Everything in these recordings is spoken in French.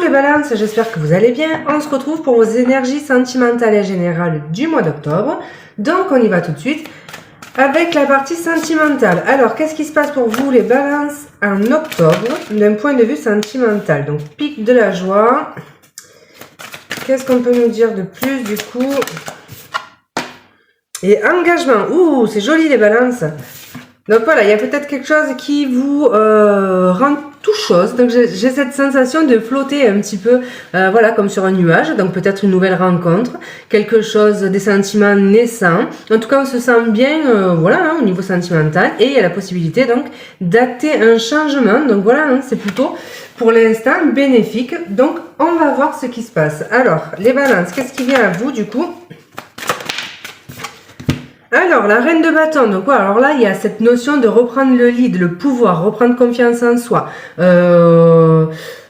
les balances, j'espère que vous allez bien. On se retrouve pour vos énergies sentimentales et générales du mois d'octobre. Donc on y va tout de suite avec la partie sentimentale. Alors qu'est-ce qui se passe pour vous les balances en octobre d'un point de vue sentimental? Donc pic de la joie. Qu'est-ce qu'on peut nous dire de plus du coup? Et engagement. Ouh, c'est joli les balances. Donc voilà, il y a peut-être quelque chose qui vous rend tout chose. Donc j'ai cette sensation de flotter un petit peu, voilà, comme sur un nuage. Donc peut-être une nouvelle rencontre, quelque chose, des sentiments naissants. En tout cas, on se sent bien, voilà, hein, au niveau sentimental. Et il y a la possibilité donc d'acter un changement. Donc voilà, hein, c'est plutôt pour l'instant bénéfique. Donc on va voir ce qui se passe. Alors les balances, qu'est-ce qui vient à vous du coup? Alors, la reine de bâton, donc voilà, alors là, il y a cette notion de reprendre le lead, le pouvoir, reprendre confiance en soi.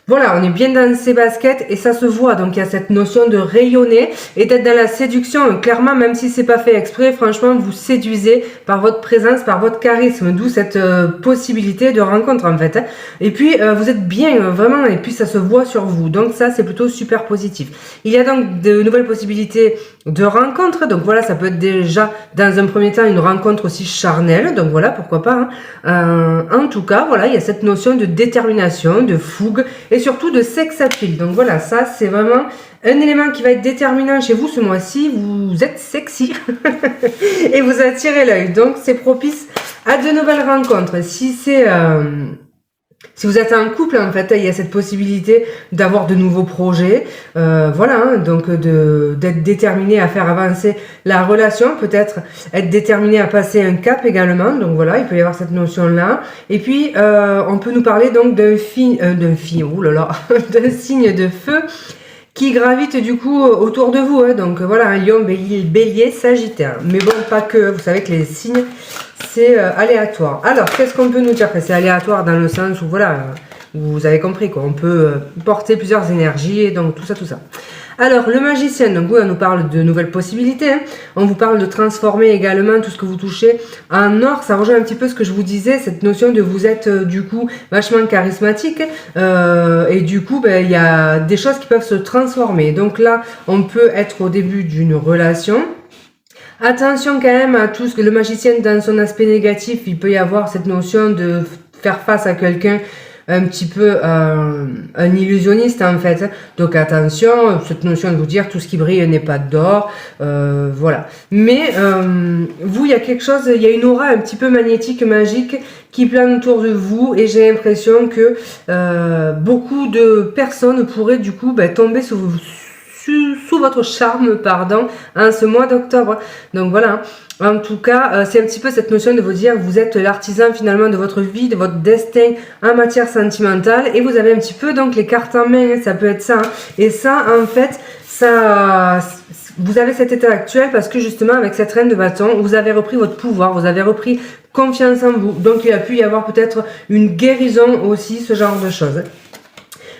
Voilà, on est bien dans ses baskets et ça se voit. Donc, il y a cette notion de rayonner et d'être dans la séduction. Clairement, même si c'est pas fait exprès, franchement, vous séduisez par votre présence, par votre charisme. D'où cette possibilité de rencontre, en fait. Et puis, vous êtes bien, vraiment, et puis ça se voit sur vous. Donc, ça, c'est plutôt super positif. Il y a donc de nouvelles possibilités de rencontres. Donc, voilà, ça peut être déjà, dans un premier temps, une rencontre aussi charnelle. Donc, voilà, pourquoi pas. Hein. En tout cas, voilà, il y a cette notion de détermination, de fougue et surtout de sex appeal. Donc voilà, ça c'est vraiment un élément qui va être déterminant chez vous ce mois-ci. Vous êtes sexy et vous attirez l'œil. Donc c'est propice à de nouvelles rencontres. Si vous êtes en couple, en fait, il y a cette possibilité d'avoir de nouveaux projets. Voilà, hein, donc d'être déterminé à faire avancer la relation, peut-être être déterminé à passer un cap également. Donc voilà, il peut y avoir cette notion-là. Et puis, on peut nous parler donc d'un signe de feu qui gravite du coup autour de vous. Hein. Donc voilà, un lion, bélier, sagittaire. Mais bon, pas que, vous savez que les signes, c'est aléatoire. Alors, qu'est-ce qu'on peut nous dire? C'est aléatoire dans le sens où, voilà, vous avez compris, quoi. On peut porter plusieurs énergies, et donc tout ça. Alors, le magicien, donc oui, on nous parle de nouvelles possibilités. Hein. On vous parle de transformer également tout ce que vous touchez en or. Ça rejoint un petit peu ce que je vous disais, cette notion de vous êtes du coup vachement charismatique. Et du coup, ben, il y a des choses qui peuvent se transformer. Donc là, on peut être au début d'une relation. Attention quand même à tout ce que le magicien dans son aspect négatif, il peut y avoir cette notion de faire face à quelqu'un un petit peu un illusionniste en fait. Donc attention, cette notion de vous dire tout ce qui brille n'est pas d'or, voilà. Mais vous, il y a quelque chose, il y a une aura un petit peu magnétique, magique qui plane autour de vous et j'ai l'impression que beaucoup de personnes pourraient du coup tomber sous votre charme, pardon, en ce mois d'octobre. Donc voilà, en tout cas, c'est un petit peu cette notion de vous dire vous êtes l'artisan finalement de votre vie, de votre destin en matière sentimentale et vous avez un petit peu donc les cartes en main, hein, ça peut être ça. Hein. Et ça, en fait, ça, vous avez cet état actuel parce que justement avec cette reine de bâton, vous avez repris votre pouvoir, vous avez repris confiance en vous. Donc il a pu y avoir peut-être une guérison aussi, ce genre de choses.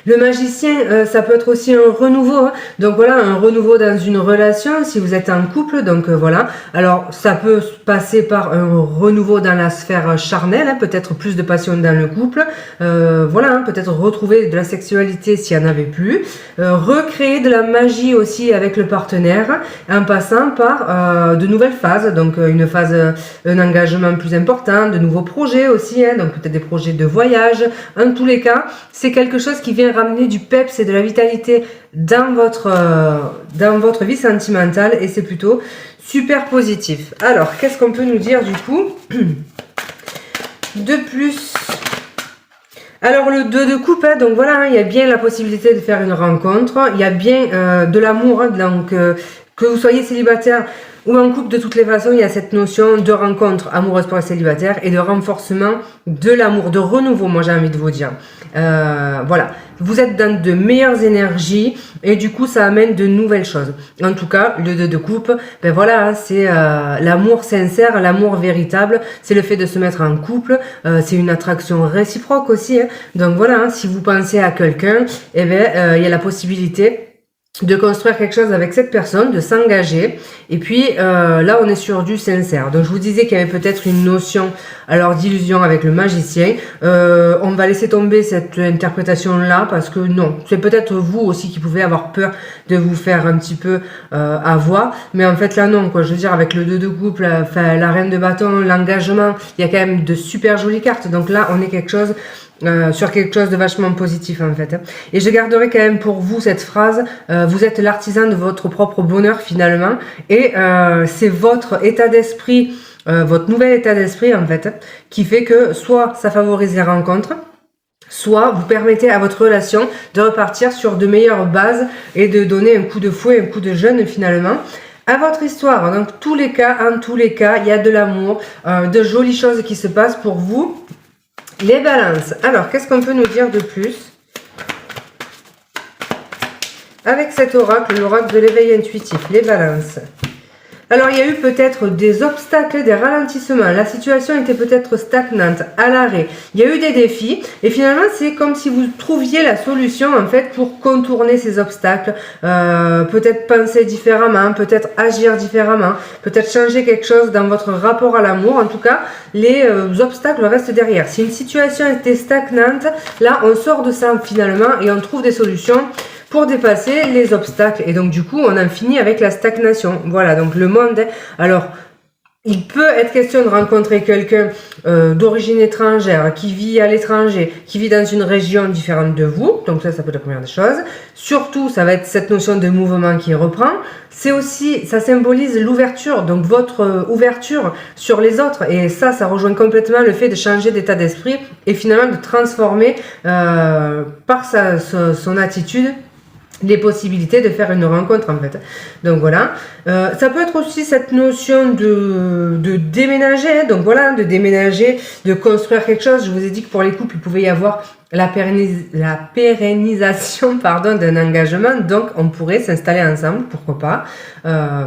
Le magicien, ça peut être aussi un renouveau. Hein. Donc voilà, un renouveau dans une relation, si vous êtes en couple. Donc voilà, alors ça peut passer par un renouveau dans la sphère charnelle, hein, peut-être plus de passion dans le couple. Voilà, hein, peut-être retrouver de la sexualité s'il n'y en avait plus. Recréer de la magie aussi avec le partenaire, en passant par de nouvelles phases. Donc une phase, un engagement plus important, de nouveaux projets aussi. Hein, donc peut-être des projets de voyage. En tous les cas, c'est quelque chose qui vient ramener du peps et de la vitalité dans votre vie sentimentale et c'est plutôt super positif. Alors, qu'est-ce qu'on peut nous dire du coup de plus? Alors le 2 de coupe, hein, donc voilà, hein, il y a bien la possibilité de faire une rencontre, il y a bien de l'amour, hein, donc que vous soyez célibataire ou en couple, de toutes les façons, il y a cette notion de rencontre amoureuse pour les célibataires et de renforcement de l'amour, de renouveau, moi j'ai envie de vous dire. Voilà, vous êtes dans de meilleures énergies et du coup ça amène de nouvelles choses. En tout cas, le 2 de coupe, ben voilà, c'est l'amour sincère, l'amour véritable, c'est le fait de se mettre en couple, c'est une attraction réciproque aussi. Hein. Donc voilà, hein, si vous pensez à quelqu'un, eh ben il y a la possibilité de construire quelque chose avec cette personne, de s'engager. Et puis là, on est sur du sincère. Donc, je vous disais qu'il y avait peut-être une notion alors d'illusion avec le magicien. On va laisser tomber cette interprétation-là parce que non, c'est peut-être vous aussi qui pouvez avoir peur de vous faire un petit peu avoir. Mais en fait, là, non, quoi. Je veux dire, avec le 2 de couple, la reine de bâton, l'engagement, il y a quand même de super jolies cartes. Donc là, on est sur quelque chose de vachement positif en fait. Et je garderai quand même pour vous cette phrase, vous êtes l'artisan de votre propre bonheur finalement, et c'est votre état d'esprit, votre nouvel état d'esprit en fait, qui fait que soit ça favorise les rencontres, soit vous permettez à votre relation de repartir sur de meilleures bases et de donner un coup de fouet, un coup de jeune finalement à votre histoire. Donc en tous les cas, il y a de l'amour, de jolies choses qui se passent pour vous. Les balances. Alors, qu'est-ce qu'on peut nous dire de plus avec cet oracle, l'oracle de l'éveil intuitif, les balances? Alors, il y a eu peut-être des obstacles, des ralentissements. La situation était peut-être stagnante, à l'arrêt. Il y a eu des défis. Et finalement, c'est comme si vous trouviez la solution, en fait, pour contourner ces obstacles. Peut-être penser différemment, peut-être agir différemment, peut-être changer quelque chose dans votre rapport à l'amour. En tout cas, les obstacles restent derrière. Si une situation était stagnante, là, on sort de ça finalement et on trouve des solutions pour dépasser les obstacles. Et donc, du coup, on en finit avec la stagnation. Voilà, donc le monde... Alors, il peut être question de rencontrer quelqu'un d'origine étrangère, qui vit à l'étranger, qui vit dans une région différente de vous. Donc ça peut être la première des choses. Surtout, ça va être cette notion de mouvement qui reprend. C'est aussi, ça symbolise l'ouverture, donc votre ouverture sur les autres. Et ça rejoint complètement le fait de changer d'état d'esprit et finalement de transformer par son attitude les possibilités de faire une rencontre en fait. Donc voilà, ça peut être aussi cette notion de déménager, donc voilà, de déménager, de construire quelque chose. Je vous ai dit que pour les couples, il pouvait y avoir la pérennisation pardon, d'un engagement, donc on pourrait s'installer ensemble, pourquoi pas.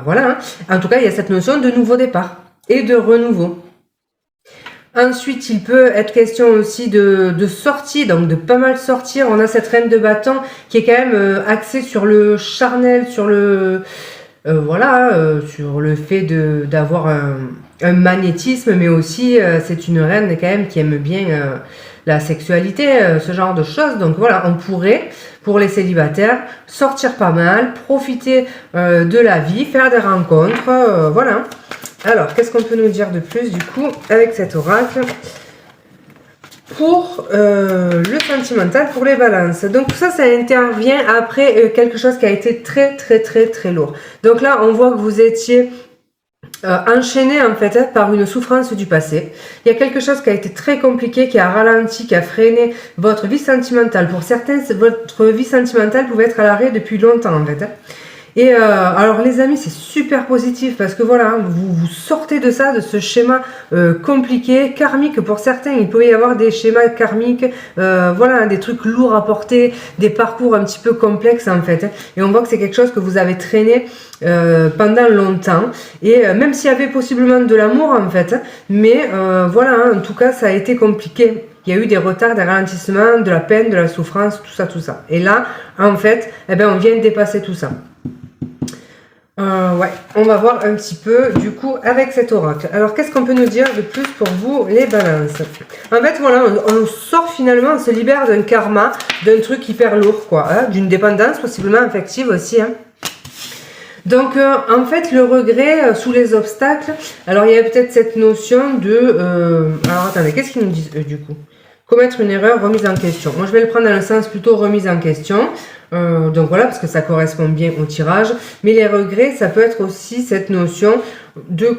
Voilà, en tout cas, il y a cette notion de nouveau départ et de renouveau. Ensuite, il peut être question aussi de sortie, donc de pas mal sortir. On a cette reine de bâton qui est quand même axée sur le charnel, sur le sur le fait d'avoir un magnétisme, mais aussi c'est une reine quand même qui aime bien la sexualité, ce genre de choses. Donc voilà, on pourrait, pour les célibataires, sortir pas mal, profiter de la vie, faire des rencontres, voilà. Alors, qu'est-ce qu'on peut nous dire de plus, du coup, avec cet oracle pour le sentimental, pour les balances? Donc, tout ça, ça intervient après quelque chose qui a été très, très, très, très lourd. Donc là, on voit que vous étiez enchaîné, en fait, par une souffrance du passé. Il y a quelque chose qui a été très compliqué, qui a ralenti, qui a freiné votre vie sentimentale. Pour certains, votre vie sentimentale pouvait être à l'arrêt depuis longtemps, en fait. Et alors les amis, c'est super positif parce que voilà, vous sortez de ça, de ce schéma compliqué, karmique. Pour certains, il peut y avoir des schémas karmiques, voilà, des trucs lourds à porter, des parcours un petit peu complexes en fait. Et on voit que c'est quelque chose que vous avez traîné pendant longtemps. Et même s'il y avait possiblement de l'amour en fait, mais voilà, hein, en tout cas, ça a été compliqué. Il y a eu des retards, des ralentissements, de la peine, de la souffrance, tout ça, tout ça. Et là, en fait, eh ben, on vient de dépasser tout ça. Ouais, on va voir un petit peu du coup avec cet oracle. Alors qu'est-ce qu'on peut nous dire de plus pour vous les balances? En fait voilà, on sort finalement, on se libère d'un karma, d'un truc hyper lourd quoi, hein, d'une dépendance possiblement affective aussi. Hein. Donc en fait le regret sous les obstacles, alors il y a peut-être cette notion de... alors attendez, qu'est-ce qu'ils nous disent eux du coup? Commettre une erreur, remise en question. Moi je vais le prendre dans le sens plutôt remise en question. Donc voilà, parce que ça correspond bien au tirage. Mais les regrets, ça peut être aussi cette notion de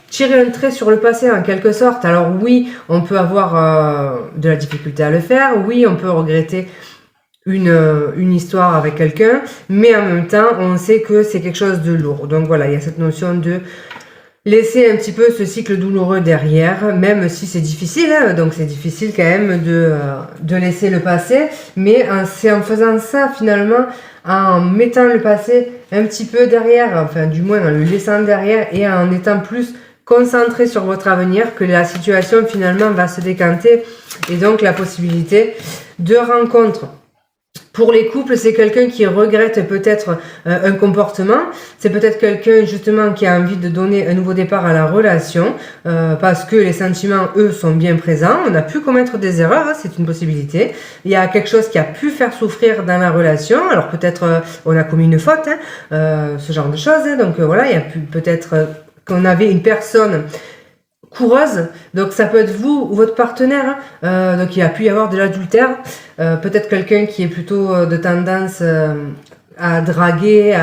tirer un trait sur le passé en quelque sorte. Alors oui, on peut avoir de la difficulté à le faire. Oui, on peut regretter une histoire avec quelqu'un. Mais en même temps, on sait que c'est quelque chose de lourd. Donc voilà, il y a cette notion de laisser un petit peu ce cycle douloureux derrière, même si c'est difficile, hein, donc c'est difficile quand même de laisser le passé, mais c'est en faisant ça finalement, en mettant le passé un petit peu derrière, enfin du moins en le laissant derrière et en étant plus concentré sur votre avenir, que la situation finalement va se décanter et donc la possibilité de rencontre. Pour les couples, c'est quelqu'un qui regrette peut-être un comportement. C'est peut-être quelqu'un justement qui a envie de donner un nouveau départ à la relation parce que les sentiments, eux, sont bien présents. On a pu commettre des erreurs, hein, c'est une possibilité. Il y a quelque chose qui a pu faire souffrir dans la relation. Alors peut-être on a commis une faute, hein, ce genre de choses. Hein. Donc voilà, il y a peut-être qu'on avait une personne coureuse, donc ça peut être vous ou votre partenaire, donc il a pu y avoir de l'adultère, peut-être quelqu'un qui est plutôt de tendance à draguer,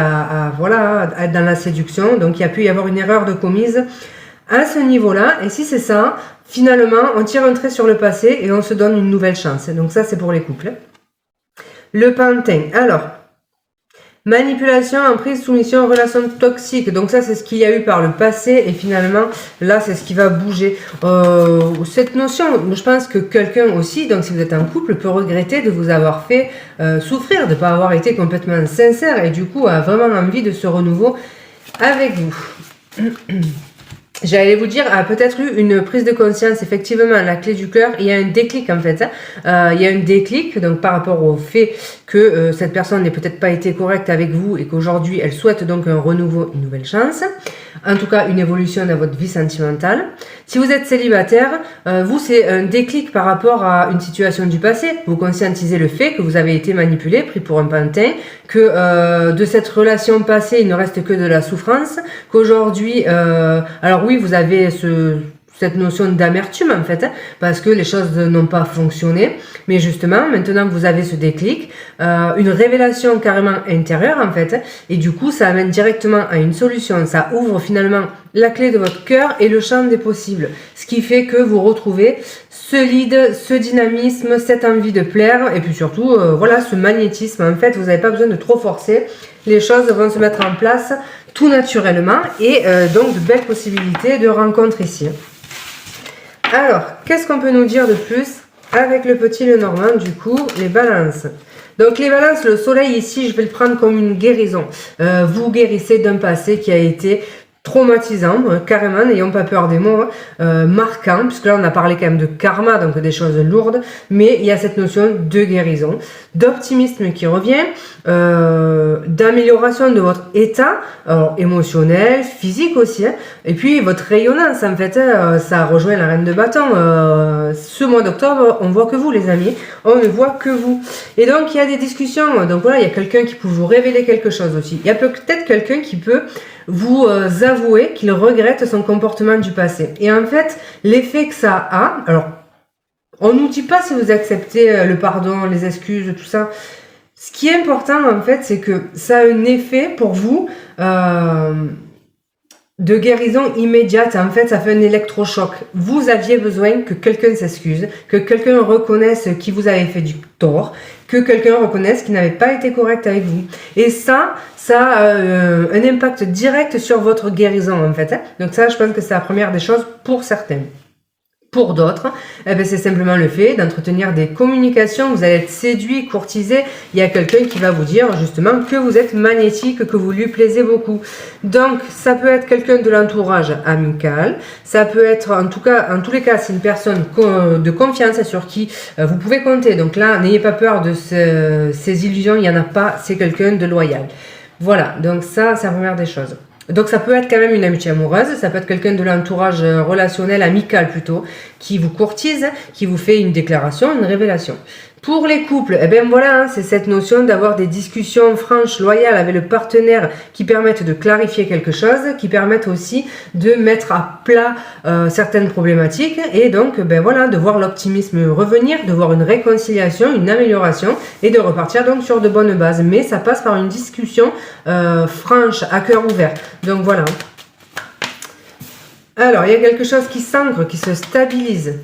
voilà, à être dans la séduction, donc il a pu y avoir une erreur de commise à ce niveau-là, et si c'est ça, finalement on tire un trait sur le passé et on se donne une nouvelle chance, donc ça c'est pour les couples. Le pantin, alors manipulation, emprise, soumission, relation toxique. Donc ça, c'est ce qu'il y a eu par le passé. Et finalement, là, c'est ce qui va bouger. Cette notion, je pense que quelqu'un aussi, donc si vous êtes en couple, peut regretter de vous avoir fait souffrir, de ne pas avoir été complètement sincère. Et du coup, a vraiment envie de ce renouveau avec vous. J'allais vous dire, a peut-être eu une prise de conscience, effectivement, la clé du cœur, il y a un déclic en fait, hein. Il y a un déclic donc par rapport au fait que cette personne n'ait peut-être pas été correcte avec vous et qu'aujourd'hui elle souhaite donc un renouveau, une nouvelle chance, en tout cas une évolution dans votre vie sentimentale. Si vous êtes célibataire, vous c'est un déclic par rapport à une situation du passé, vous conscientisez le fait que vous avez été manipulé, pris pour un pantin, que de cette relation passée il ne reste que de la souffrance, qu'aujourd'hui, alors oui, vous avez cette notion d'amertume en fait, hein, parce que les choses n'ont pas fonctionné, mais justement, maintenant que vous avez ce déclic, une révélation carrément intérieure en fait, hein, et du coup, ça amène directement à une solution, ça ouvre finalement la clé de votre cœur et le champ des possibles, ce qui fait que vous retrouvez ce lead, ce dynamisme, cette envie de plaire, et puis surtout, voilà, ce magnétisme, en fait, vous n'avez pas besoin de trop forcer, les choses vont se mettre en place tout naturellement, et donc de belles possibilités de rencontres ici. Alors, qu'est-ce qu'on peut nous dire de plus avec le petit Lenormand, du coup, les balances. Donc les balances, le soleil ici, je vais le prendre comme une guérison. Vous guérissez d'un passé qui a été traumatisant, carrément, n'ayons pas peur des mots, marquant, puisque là on a parlé quand même de karma, donc des choses lourdes, mais il y a cette notion de guérison, d'optimisme qui revient, d'amélioration de votre état, alors, émotionnel, physique aussi, hein, et puis votre rayonnance en fait, ça rejoint la reine de bâton. Ce mois d'octobre, on voit que vous les amis, on ne voit que vous. Et donc il y a des discussions, donc voilà, il y a quelqu'un qui peut vous révéler quelque chose aussi. Il y a peut-être quelqu'un qui peut vous avouer qu'il regrette son comportement du passé. Et en fait, l'effet que ça a, alors, on ne nous dit pas si vous acceptez le pardon, les excuses, tout ça. Ce qui est important, en fait, c'est que ça a un effet pour vous de guérison immédiate. En fait, ça fait un électrochoc. Vous aviez besoin que quelqu'un s'excuse, que quelqu'un reconnaisse qui vous avait fait du tort, que quelqu'un reconnaisse qu'il n'avait pas été correct avec vous. Et ça a un impact direct sur votre guérison, en fait. Hein. Donc ça, je pense que c'est la première des choses pour certains. Pour d'autres, eh ben c'est simplement le fait d'entretenir des communications, vous allez être séduit, courtisé, il y a quelqu'un qui va vous dire justement que vous êtes magnétique, que vous lui plaisez beaucoup. Donc ça peut être quelqu'un de l'entourage amical, ça peut être en tous les cas c'est une personne de confiance sur qui vous pouvez compter. Donc là, n'ayez pas peur de ces illusions, il n'y en a pas, c'est quelqu'un de loyal. Voilà, donc ça c'est la première des choses. Donc ça peut être quand même une amitié amoureuse, ça peut être quelqu'un de l'entourage relationnel, amical plutôt, qui vous courtise, qui vous fait une déclaration, une révélation. Pour les couples, eh bien voilà, hein, c'est cette notion d'avoir des discussions franches, loyales avec le partenaire qui permettent de clarifier quelque chose, qui permettent aussi de mettre à plat certaines problématiques et donc ben voilà, de voir l'optimisme revenir, de voir une réconciliation, une amélioration et de repartir donc sur de bonnes bases. Mais ça passe par une discussion franche, à cœur ouvert. Donc voilà. Alors, il y a quelque chose qui s'ancre, qui se stabilise.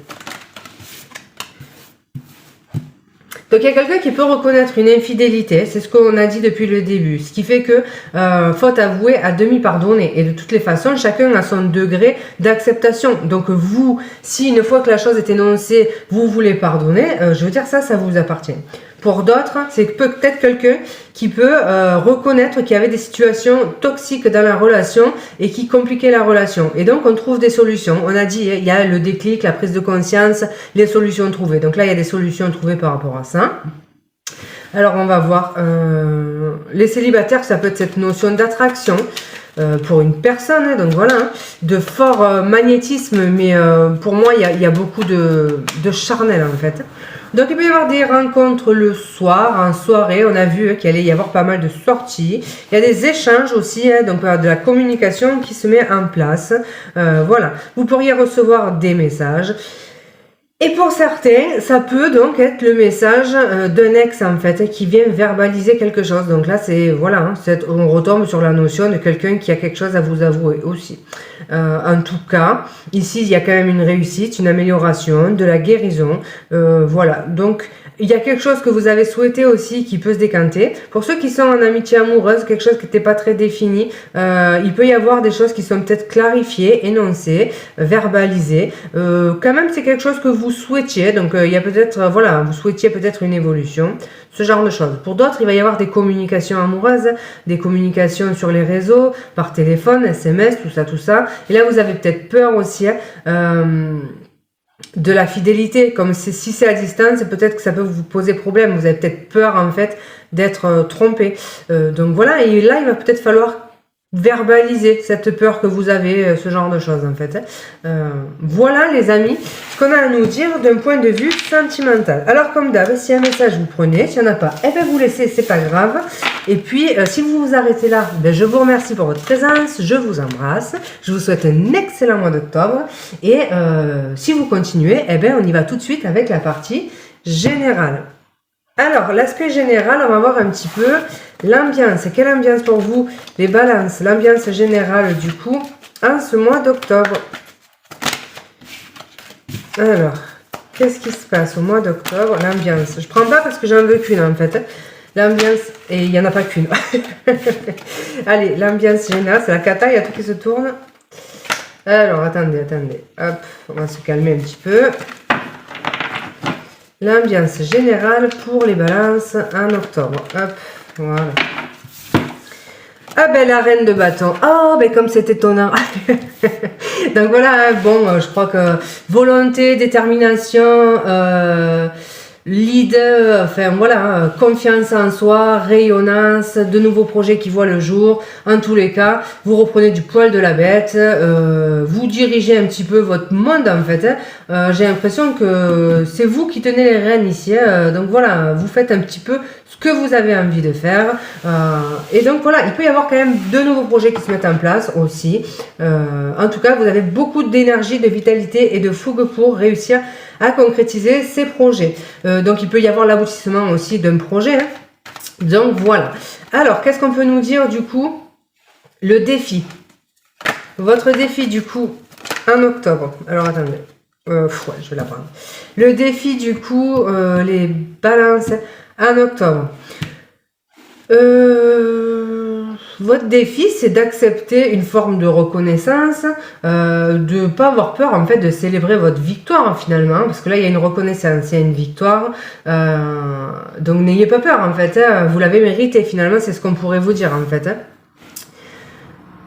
Donc il y a quelqu'un qui peut reconnaître une infidélité, c'est ce qu'on a dit depuis le début, ce qui fait que faute avouée à demi pardonnée. Et de toutes les façons, chacun a son degré d'acceptation. Donc vous, si une fois que la chose est énoncée, vous voulez pardonner, je veux dire ça vous appartient. Pour d'autres, c'est peut-être quelqu'un qui peut reconnaître qu'il y avait des situations toxiques dans la relation et qui compliquaient la relation. Et donc, on trouve des solutions. On a dit, il y a le déclic, la prise de conscience, les solutions trouvées. Donc là, il y a des solutions trouvées par rapport à ça. Alors on va voir, les célibataires, ça peut être cette notion d'attraction pour une personne, hein, donc voilà, hein, de fort magnétisme, mais pour moi il y a beaucoup de charnel en fait. Donc il peut y avoir des rencontres le soir, en soirée, on a vu qu'il allait y avoir pas mal de sorties. Il y a des échanges aussi, hein, donc de la communication qui se met en place. Voilà, vous pourriez recevoir des messages. Et pour certains, ça peut donc être le message d'un ex en fait qui vient verbaliser quelque chose. Donc là, c'est voilà, hein, on retombe sur la notion de quelqu'un qui a quelque chose à vous avouer aussi. En tout cas, ici, il y a quand même une réussite, une amélioration, de la guérison. Voilà, donc il y a quelque chose que vous avez souhaité aussi qui peut se décanter. Pour ceux qui sont en amitié amoureuse, quelque chose qui n'était pas très défini, il peut y avoir des choses qui sont peut-être clarifiées, énoncées, verbalisées. Quand même, c'est quelque chose que vous souhaitiez. Donc, il y a peut-être, voilà, vous souhaitiez peut-être une évolution, ce genre de choses. Pour d'autres, il va y avoir des communications amoureuses, des communications sur les réseaux, par téléphone, SMS, tout ça, tout ça. Et là, vous avez peut-être peur aussi, de la fidélité, comme si c'est à distance, peut-être que ça peut vous poser problème. Vous avez peut-être peur en fait d'être trompé. Donc voilà, et là il va peut-être falloir verbaliser cette peur que vous avez, ce genre de choses en fait. Voilà les amis, ce qu'on a à nous dire d'un point de vue sentimental. Alors comme d'hab, si un message vous prenez, s'il n'y en a pas, eh bien vous laissez, c'est pas grave. Et puis si vous vous arrêtez là, ben, je vous remercie pour votre présence, je vous embrasse, je vous souhaite un excellent mois d'octobre. Et si vous continuez, eh bien on y va tout de suite avec la partie générale. Alors, l'aspect général, on va voir un petit peu l'ambiance. Quelle ambiance pour vous, les balances? L'ambiance générale, du coup, en ce mois d'octobre. Alors, qu'est-ce qui se passe au mois d'octobre? L'ambiance. Je prends pas parce que j'en veux qu'une, en fait. L'ambiance, et il n'y en a pas qu'une. Allez, l'ambiance générale, c'est la cata, il y a tout qui se tourne. Alors, attendez. Hop, on va se calmer un petit peu. L'ambiance générale pour les balances en octobre. Hop, voilà. Ah ben la reine de bâton. Oh ben comme c'est étonnant. Donc voilà, bon, je crois que volonté, détermination, leader, enfin voilà, confiance en soi, rayonnance, de nouveaux projets qui voient le jour. En tous les cas, vous reprenez du poil de la bête, vous dirigez un petit peu votre monde en fait. J'ai l'impression que c'est vous qui tenez les rênes ici. Donc voilà, vous faites un petit peu ce que vous avez envie de faire. Et donc voilà, il peut y avoir quand même de nouveaux projets qui se mettent en place aussi. En tout cas, vous avez beaucoup d'énergie, de vitalité et de fougue pour réussir à concrétiser ces projets. Donc il peut y avoir l'aboutissement aussi d'un projet. Hein. Donc voilà. Alors, qu'est-ce qu'on peut nous dire du coup? Le défi. Votre défi du coup en octobre. Alors attendez. Ouais, je vais la prendre. Le défi du coup, les balances en octobre. Votre défi, c'est d'accepter une forme de reconnaissance, de ne pas avoir peur en fait de célébrer votre victoire finalement, parce que là il y a une reconnaissance, il y a une victoire, donc n'ayez pas peur en fait, hein, vous l'avez mérité finalement, c'est ce qu'on pourrait vous dire en fait. Hein.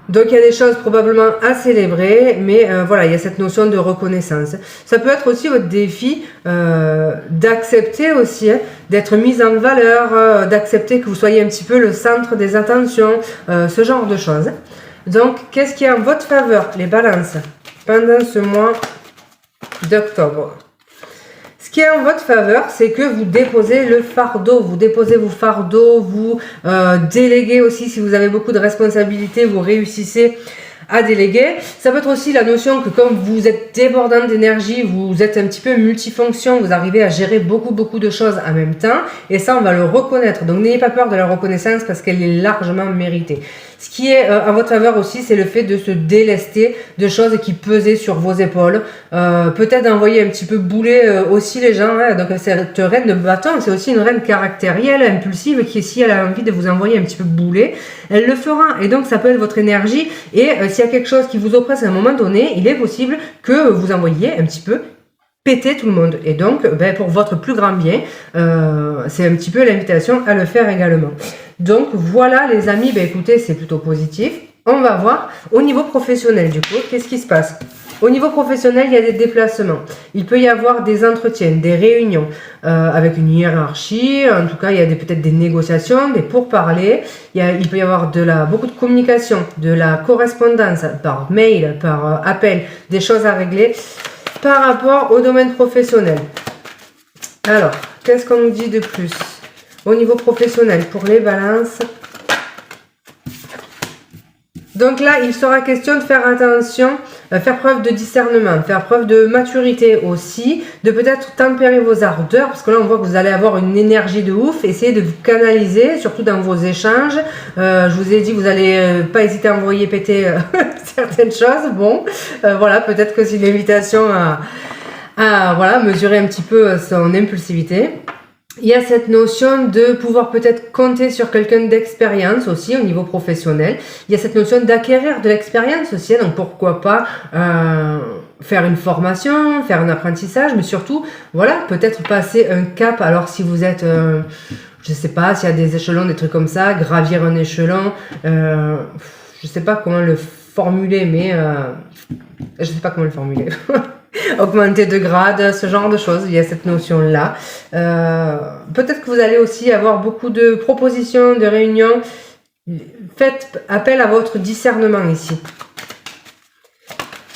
Donc il y a des choses probablement à célébrer, mais voilà, il y a cette notion de reconnaissance. Ça peut être aussi votre défi d'accepter aussi, hein, d'être mise en valeur, d'accepter que vous soyez un petit peu le centre des attentions, ce genre de choses. Donc qu'est-ce qui est en votre faveur, les balances, pendant ce mois d'octobre? Ce qui est en votre faveur, c'est que vous déposez le fardeau, vous déposez vos fardeaux, vous déléguez aussi si vous avez beaucoup de responsabilités, vous réussissez à déléguer. Ça peut être aussi la notion que comme vous êtes débordant d'énergie, vous êtes un petit peu multifonction, vous arrivez à gérer beaucoup de choses en même temps et ça on va le reconnaître. Donc n'ayez pas peur de la reconnaissance parce qu'elle est largement méritée. Ce qui est en votre faveur aussi, c'est le fait de se délester de choses qui pesaient sur vos épaules. Peut-être d'envoyer un petit peu bouler aussi les gens. Hein. Donc cette reine de bâton, c'est aussi une reine caractérielle, impulsive, qui si elle a envie de vous envoyer un petit peu bouler, elle le fera. Et donc ça peut être votre énergie. Et s'il y a quelque chose qui vous oppresse à un moment donné, il est possible que vous envoyiez un petit peu péter tout le monde. Et donc, ben, pour votre plus grand bien, c'est un petit peu l'invitation à le faire également. Donc voilà les amis, ben, écoutez, c'est plutôt positif. On va voir au niveau professionnel du coup, qu'est-ce qui se passe? Au niveau professionnel, il y a des déplacements. Il peut y avoir des entretiens, des réunions avec une hiérarchie. En tout cas, il y a peut-être des négociations, des pourparlers. Il peut y avoir beaucoup de communication, de la correspondance par mail, par appel, des choses à régler par rapport au domaine professionnel. Alors, qu'est-ce qu'on nous dit de plus? Au niveau professionnel, pour les balances. Donc là, il sera question de faire attention, faire preuve de discernement, faire preuve de maturité aussi, de peut-être tempérer vos ardeurs, parce que là, on voit que vous allez avoir une énergie de ouf, essayez de vous canaliser, surtout dans vos échanges. Je vous ai dit, vous n'allez pas hésiter à envoyer péter certaines choses. Bon, voilà, peut-être que c'est une invitation à voilà, mesurer un petit peu son impulsivité. Il y a cette notion de pouvoir peut-être compter sur quelqu'un d'expérience aussi au niveau professionnel. Il y a cette notion d'acquérir de l'expérience aussi. Donc pourquoi pas faire une formation, faire un apprentissage, mais surtout, voilà, peut-être passer un cap. Alors si vous êtes, je sais pas, s'il y a des échelons, des trucs comme ça, gravir un échelon, je sais pas comment le formuler, mais je sais pas comment le formuler. Augmenter de grade, ce genre de choses, il y a cette notion-là. Peut-être que vous allez aussi avoir beaucoup de propositions, de réunions. Faites appel à votre discernement ici.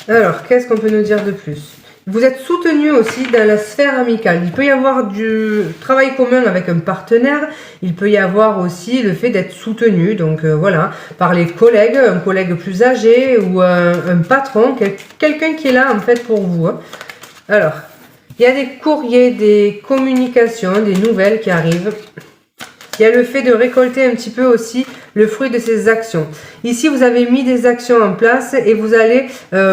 Alors, qu'est-ce qu'on peut nous dire de plus? Vous êtes soutenu aussi dans la sphère amicale. Il peut y avoir du travail commun avec un partenaire. Il peut y avoir aussi le fait d'être soutenu, donc voilà, par les collègues, un collègue plus âgé ou un patron, quelqu'un qui est là en fait pour vous. Hein. Alors, il y a des courriers, des communications, des nouvelles qui arrivent. Il y a le fait de récolter un petit peu aussi le fruit de ces actions. Ici, vous avez mis des actions en place et vous allez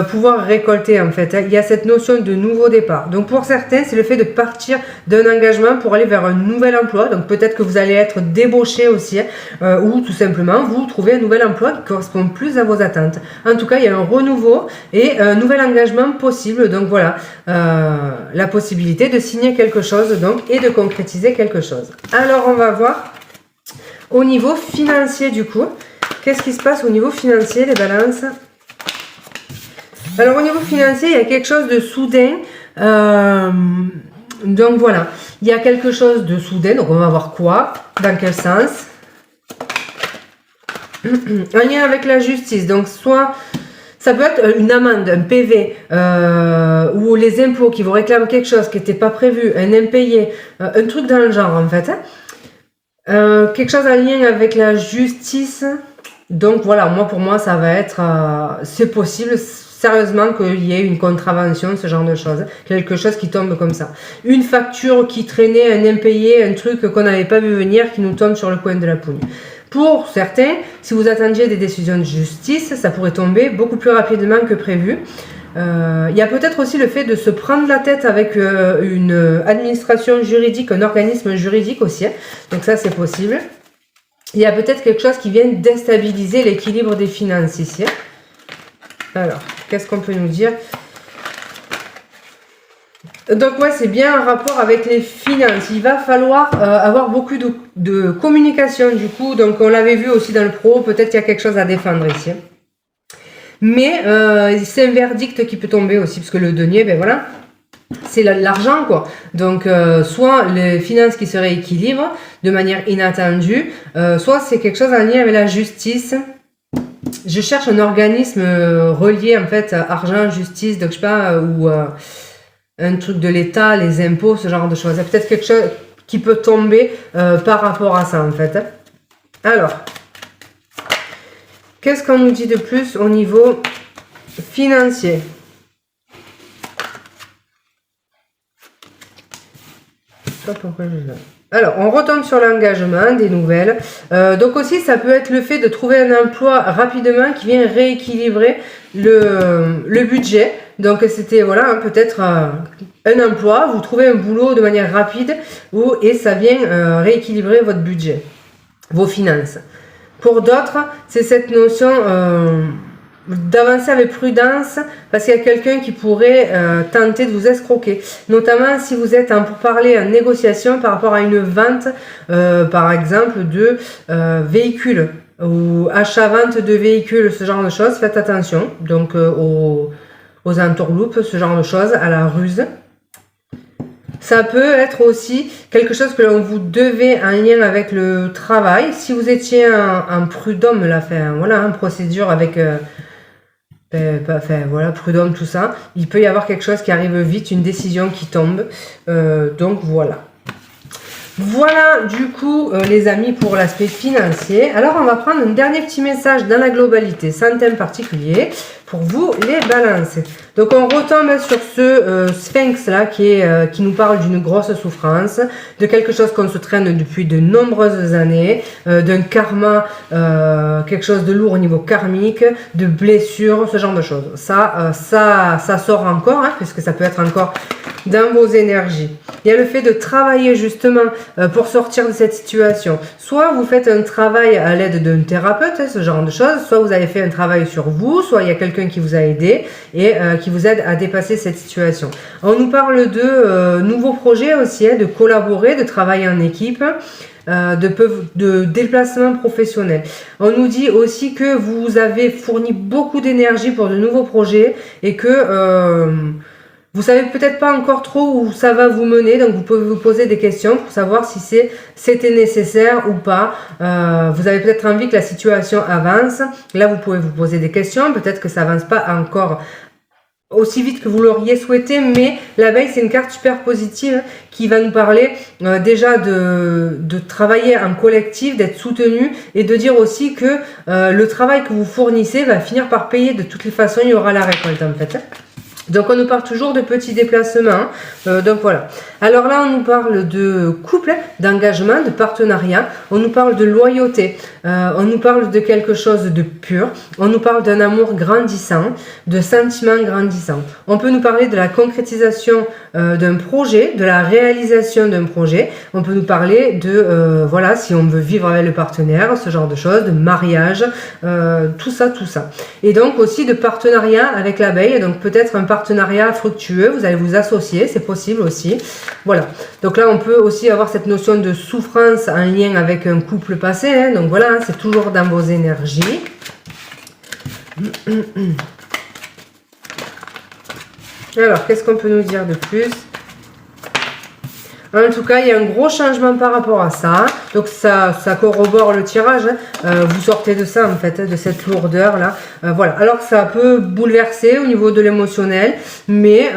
pouvoir récolter en fait. Il y a cette notion de nouveau départ. Donc pour certains, c'est le fait de partir d'un engagement pour aller vers un nouvel emploi. Donc peut-être que vous allez être débauché aussi ou tout simplement vous trouvez un nouvel emploi qui correspond plus à vos attentes. En tout cas, il y a un renouveau et un nouvel engagement possible. Donc voilà, la possibilité de signer quelque chose donc, et de concrétiser quelque chose. Alors on va voir au niveau financier du coup. Qu'est-ce qui se passe au niveau financier, les balances? Alors au niveau financier, il y a quelque chose de soudain. Donc voilà, il y a quelque chose de soudain. Donc on va voir quoi, dans quel sens. Un lien avec la justice. Donc soit ça peut être une amende, un PV, ou les impôts qui vous réclament quelque chose qui n'était pas prévu, un impayé, un truc dans le genre en fait. Quelque chose en lien avec la justice. Donc voilà, pour moi ça va être c'est possible sérieusement qu'il y ait une contravention, ce genre de choses, quelque chose qui tombe comme ça, une facture qui traînait, un impayé, un truc qu'on n'avait pas vu venir qui nous tombe sur le coin de la poigne. Pour certains, si vous attendiez des décisions de justice, ça pourrait tomber beaucoup plus rapidement que prévu. Il y a peut-être aussi le fait de se prendre la tête avec une administration juridique, un organisme juridique aussi. Donc ça, c'est possible. Il y a peut-être quelque chose qui vient déstabiliser l'équilibre des finances ici. Alors, qu'est-ce qu'on peut nous dire? Donc ouais, c'est bien en rapport avec les finances. Il va falloir avoir beaucoup de communication du coup. Donc on l'avait vu aussi dans le pro, peut-être qu'il y a quelque chose à défendre ici. Mais c'est un verdict qui peut tomber aussi, parce que le denier, ben voilà, c'est l'argent quoi. Donc soit les finances qui se rééquilibrent de manière inattendue, soit c'est quelque chose en lien avec la justice. Je cherche un organisme relié en fait à argent, justice, donc je sais pas, ou un truc de l'État, les impôts, ce genre de choses. Il y a peut-être quelque chose qui peut tomber par rapport à ça en fait. Alors, qu'est-ce qu'on nous dit de plus au niveau financier? Alors, on retombe sur l'engagement, des nouvelles. Donc aussi, ça peut être le fait de trouver un emploi rapidement qui vient rééquilibrer le budget. Donc c'était, voilà, hein, peut-être un emploi, vous trouvez un boulot de manière rapide et ça vient rééquilibrer votre budget, vos finances. Pour d'autres, c'est cette notion d'avancer avec prudence parce qu'il y a quelqu'un qui pourrait tenter de vous escroquer, notamment si vous êtes en pourparlers, en négociation par rapport à une vente par exemple de véhicules ou achat-vente de véhicules, ce genre de choses. Faites attention donc aux entourloupes, ce genre de choses, à la ruse. Ça peut être aussi quelque chose que l'on vous devait en lien avec le travail. Si vous étiez un prud'homme, là, voilà, une procédure avec, voilà, prud'homme, tout ça. Il peut y avoir quelque chose qui arrive vite, une décision qui tombe. Donc voilà. Voilà du coup les amis pour l'aspect financier. Alors on va prendre un dernier petit message dans la globalité, sans thème particulier, pour vous les balances. Donc on retombe sur ce sphinx là qui nous parle d'une grosse souffrance, de quelque chose qu'on se traîne depuis de nombreuses années, d'un karma, quelque chose de lourd au niveau karmique, de blessures, ce genre de choses. Ça sort encore, hein, puisque ça peut être encore dans vos énergies. Il y a le fait de travailler justement pour sortir de cette situation. Soit vous faites un travail à l'aide d'un thérapeute, hein, ce genre de choses, soit vous avez fait un travail sur vous, soit il y a quelqu'un qui vous a aidé et qui vous aide à dépasser cette situation. On nous parle de nouveaux projets aussi, hein, de collaborer, de travailler en équipe. De déplacement professionnel. On nous dit aussi que vous avez fourni beaucoup d'énergie pour de nouveaux projets et que vous savez peut-être pas encore trop où ça va vous mener, donc vous pouvez vous poser des questions pour savoir si c'était nécessaire ou pas. Vous avez peut-être envie que la situation avance. Là, vous pouvez vous poser des questions. Peut-être que ça avance pas encore aussi vite que vous l'auriez souhaité, mais l'abeille, c'est une carte super positive qui va nous parler déjà de travailler en collectif, d'être soutenu et de dire aussi que le travail que vous fournissez va finir par payer. De toutes les façons, il y aura la récolte en fait. Donc on nous parle toujours de petits déplacements, donc voilà. Alors là on nous parle de couple, d'engagement, de partenariat, on nous parle de loyauté, on nous parle de quelque chose de pur, on nous parle d'un amour grandissant, de sentiments grandissants. On peut nous parler de la concrétisation d'un projet, de la réalisation d'un projet, on peut nous parler de, voilà, si on veut vivre avec le partenaire, ce genre de choses, de mariage, tout ça. Et donc aussi de partenariat avec l'abeille, donc peut-être un partenariat fructueux, vous allez vous associer, c'est possible aussi. Voilà, donc là on peut aussi avoir cette notion de souffrance en lien avec un couple passé, hein. Donc voilà, hein, c'est toujours dans vos énergies. Alors, qu'est-ce qu'on peut nous dire de plus ? En tout cas, il y a un gros changement par rapport à ça. Donc, ça corrobore le tirage. Vous sortez de ça, en fait, de cette lourdeur-là. Voilà. Alors, ça peut bouleverser au niveau de l'émotionnel, mais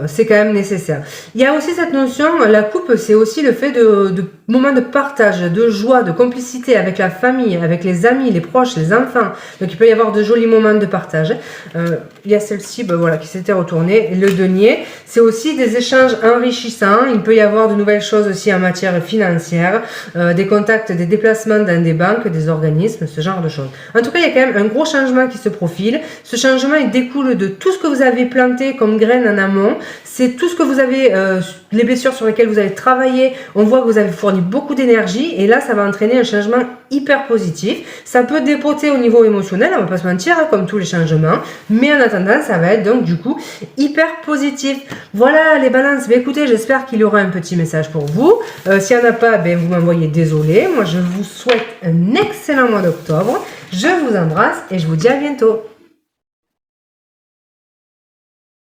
c'est quand même nécessaire. Il y a aussi cette notion, la coupe, c'est aussi le fait de moments de partage, de joie, de complicité avec la famille, avec les amis, les proches, les enfants. Donc, il peut y avoir de jolis moments de partage. Il y a celle-ci, voilà, qui s'était retournée. Le denier, c'est aussi des échanges enrichissants. Il peut y avoir de nouvelles choses aussi en matière financière, des contacts, des déplacements dans des banques, des organismes, ce genre de choses. En tout cas, il y a quand même un gros changement qui se profile. Ce changement, il découle de tout ce que vous avez planté comme graines en amont. C'est tout ce que vous avez, les blessures sur lesquelles vous avez travaillé. On voit que vous avez fourni beaucoup d'énergie et là, ça va entraîner un changement hyper positif. Ça peut dépoter au niveau émotionnel, on va pas se mentir, hein, comme tous les changements. Mais en attendant, ça va être donc du coup hyper positif. Voilà les balances. Mais écoutez, j'espère qu'il y aura un petit message pour vous. S'il n'y en a pas, vous m'envoyez désolé. Moi, je vous souhaite un excellent mois d'octobre. Je vous embrasse et je vous dis à bientôt.